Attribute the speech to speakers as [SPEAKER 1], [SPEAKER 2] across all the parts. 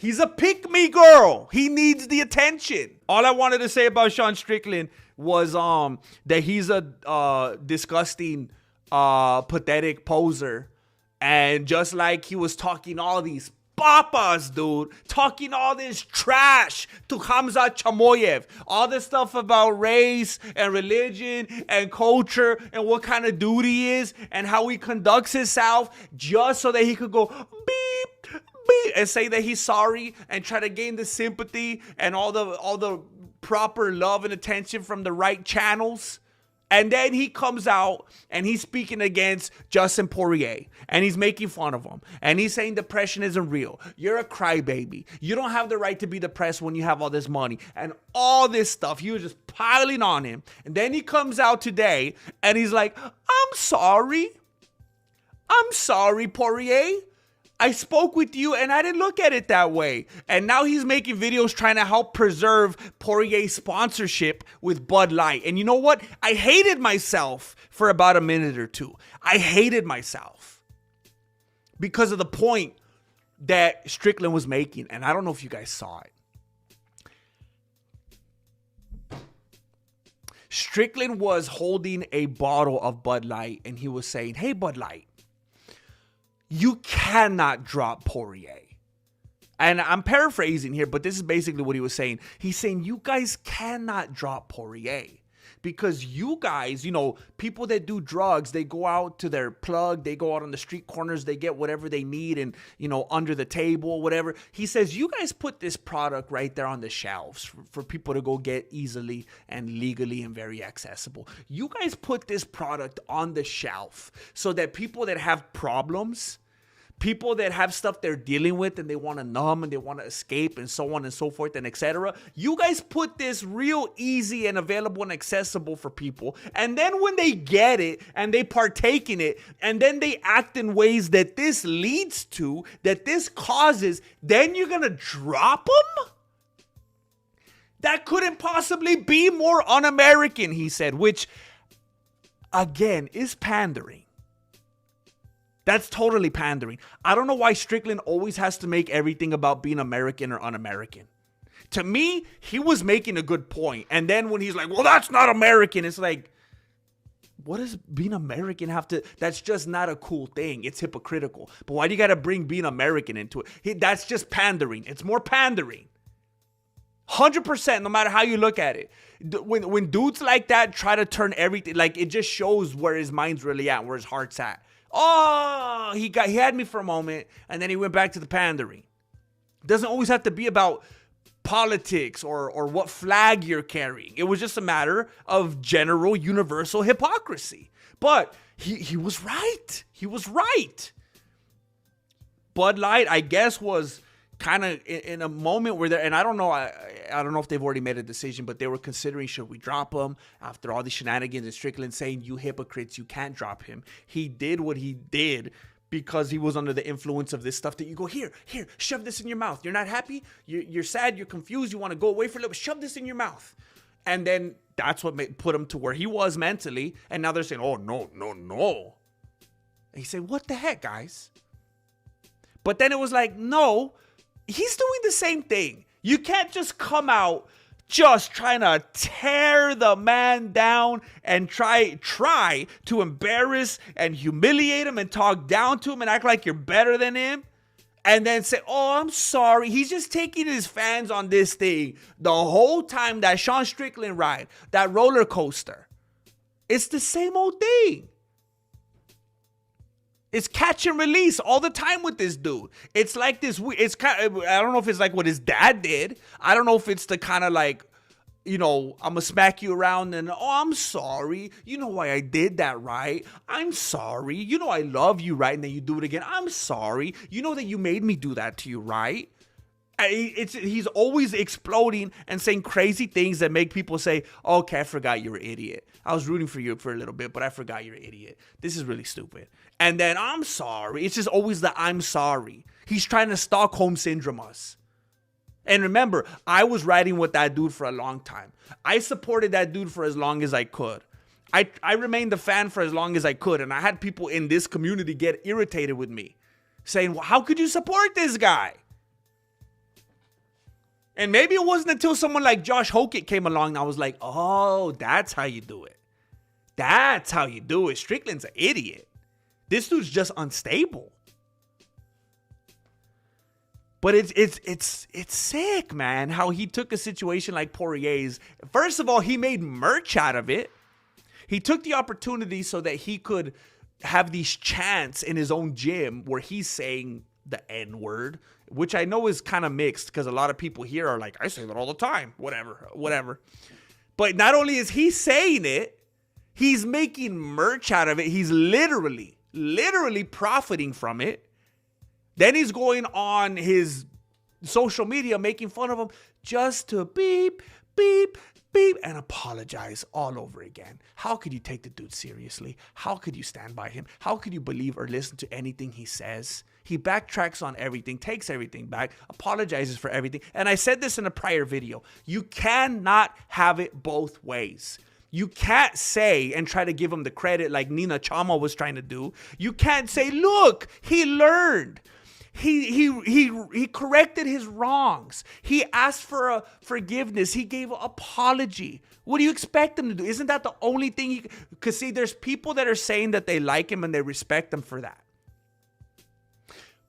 [SPEAKER 1] He's a pick-me girl. He needs the attention. All I wanted to say about Sean Strickland was that he's a disgusting, pathetic poser. And just like he was talking all these papas, dude, talking all this trash to Khamzat Chamoyev, all this stuff about race and religion and culture and what kind of dude he is and how he conducts himself, just so that he could go beep, beep, and say that he's sorry and try to gain the sympathy and all the proper love and attention from the right channels. And then he comes out and he's speaking against Dustin Poirier and he's making fun of him. And he's saying depression isn't real. You're a crybaby. You don't have the right to be depressed when you have all this money and all this stuff. He was just piling on him. And then he comes out today and he's like, I'm sorry. I'm sorry, Poirier. I spoke with you and I didn't look at it that way. And now he's making videos trying to help preserve Poirier's sponsorship with Bud Light. And you know what? I hated myself for about a minute or two. I hated myself because of the point that Strickland was making. And I don't know if you guys saw it. Strickland was holding a bottle of Bud Light and he was saying, hey, Bud Light, you cannot drop Poirier. And I'm paraphrasing here, but this is basically what he was saying. He's saying you guys cannot drop Poirier because you guys, you know, people that do drugs, they go out to their plug, they go out on the street corners, they get whatever they need and, you know, under the table, whatever. He says, you guys put this product right there on the shelves for people to go get easily and legally and very accessible. You guys put this product on the shelf so that people that have problems, people that have stuff they're dealing with and they want to numb and they want to escape and so on and so forth and etc. You guys put this real easy and available and accessible for people. And then when they get it and they partake in it and then they act in ways that this leads to, that this causes, then you're going to drop them? That couldn't possibly be more un-American, he said, which again is pandering. That's totally pandering. I don't know why Strickland always has to make everything about being American or un-American. To me, he was making a good point. And then when he's like, well, that's not American. It's like, what does being American have to, that's just not a cool thing. It's hypocritical. But why do you got to bring being American into it? That's just pandering. It's more pandering. 100%, no matter how you look at it. When dudes like that try to turn everything, like it just shows where his mind's really at, where his heart's at. Oh, he had me for a moment, and then he went back to the pandering. It doesn't always have to be about politics or what flag you're carrying. It was just a matter of general, universal hypocrisy. But he was right. He was right. Bud Light, I guess, was kind of in a moment where and I don't know if they've already made a decision, but they were considering, should we drop him after all the shenanigans and Strickland saying, you hypocrites, you can't drop him. He did what he did because he was under the influence of this stuff that you go, here, shove this in your mouth. You're not happy? You're sad, you're confused, you want to go away for a little bit, shove this in your mouth. And then that's what put him to where he was mentally. And now they're saying, oh, no. And he said, what the heck, guys? But then it was like, no, he's doing the same thing. You can't just come out just trying to tear the man down and try to embarrass and humiliate him and talk down to him and act like you're better than him. And then say, oh, I'm sorry. He's just taking his fans on this thing the whole time, that Sean Strickland ride, that roller coaster. It's the same old thing. It's catch and release all the time with this dude. It's like this. It's kind of, I don't know if it's like what his dad did. I don't know if it's the kind of like, you know, I'm going to smack you around and, oh, I'm sorry. You know why I did that, right? I'm sorry. You know I love you, right? And then you do it again. I'm sorry. You know that you made me do that to you, right? He's always exploding and saying crazy things that make people say, okay, I forgot you're an idiot. I was rooting for you for a little bit, but I forgot you're an idiot. This is really stupid. And then I'm sorry. It's just always the I'm sorry. He's trying to Stockholm syndrome us. And remember, I was riding with that dude for a long time. I supported that dude for as long as I could. I remained a fan for as long as I could. And I had people in this community get irritated with me saying, well, how could you support this guy? And maybe it wasn't until someone like Josh Hokett came along and I was like, oh, that's how you do it. That's how you do it. Strickland's an idiot. This dude's just unstable. But it's sick, man, how he took a situation like Poirier's. First of all, he made merch out of it. He took the opportunity so that he could have these chants in his own gym where he's saying the N-word, which I know is kind of mixed because a lot of people here are like, I say that all the time, whatever. But not only is he saying it, he's making merch out of it. He's literally profiting from it. Then he's going on his social media making fun of him just to beep, beep, beep, and apologize all over again. How could you take the dude seriously? How could you stand by him? How could you believe or listen to anything he says? He backtracks on everything, takes everything back, apologizes for everything. And I said this in a prior video. You cannot have it both ways. You can't say and try to give him the credit like Nina Chama was trying to do. You can't say, look, he learned. He corrected his wrongs. He asked for a forgiveness. He gave an apology. What do you expect him to do? Isn't that the only thing he... Because see, there's people that are saying that they like him and they respect him for that.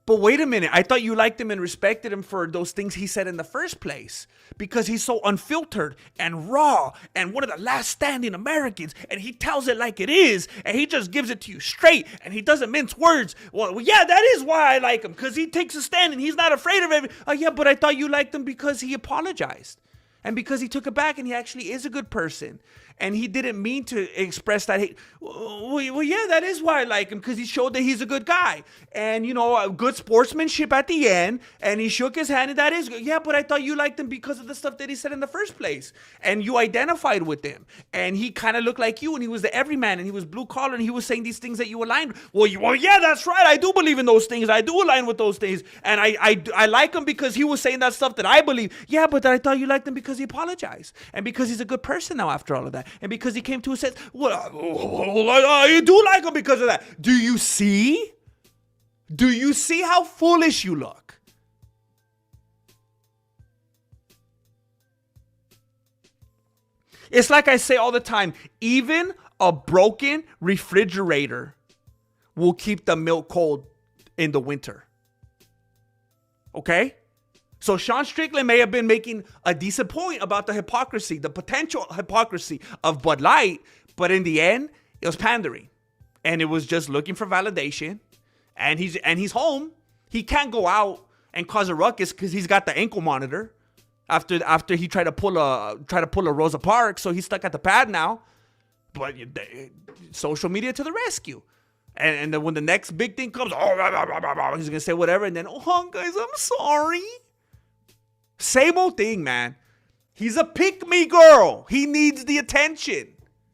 [SPEAKER 1] But wait a minute. I thought you liked him and respected him for those things he said in the first place. Because he's so unfiltered and raw and one of the last standing Americans. And he tells it like it is. And he just gives it to you straight. And he doesn't mince words. Well, yeah, that is why I like him. Because he takes a stand and he's not afraid of it. Oh, yeah, but I thought you liked him because he apologized. And because he took it back and he actually is a good person. And he didn't mean to express that hate. Well, yeah, that is why I like him, because he showed that he's a good guy. And, you know, good sportsmanship at the end. And he shook his hand, and that is good. Yeah, but I thought you liked him because of the stuff that he said in the first place. And you identified with him. And he kind of looked like you, and he was the everyman, and he was blue collar, and he was saying these things that you aligned with. Well, yeah, that's right. I do believe in those things. I do align with those things. And I like him because he was saying that stuff that I believe. Yeah, but I thought you liked him because he apologized. And because he's a good person now after all of that. And because he came to a sense, well, you do like him because of that. Do you see? Do you see how foolish you look? It's like I say all the time, even a broken refrigerator will keep the milk cold in the winter. Okay? So Sean Strickland may have been making a decent point about the hypocrisy, the potential hypocrisy of Bud Light, but in the end, it was pandering. And it was just looking for validation. And he's home. He can't go out and cause a ruckus because he's got the ankle monitor after he tried to pull a Rosa Parks, so he's stuck at the pad now. But social media to the rescue. And then when the next big thing comes, he's gonna say whatever, and then, oh guys, I'm sorry. Same old thing, man. He's a pick-me girl. He needs the attention.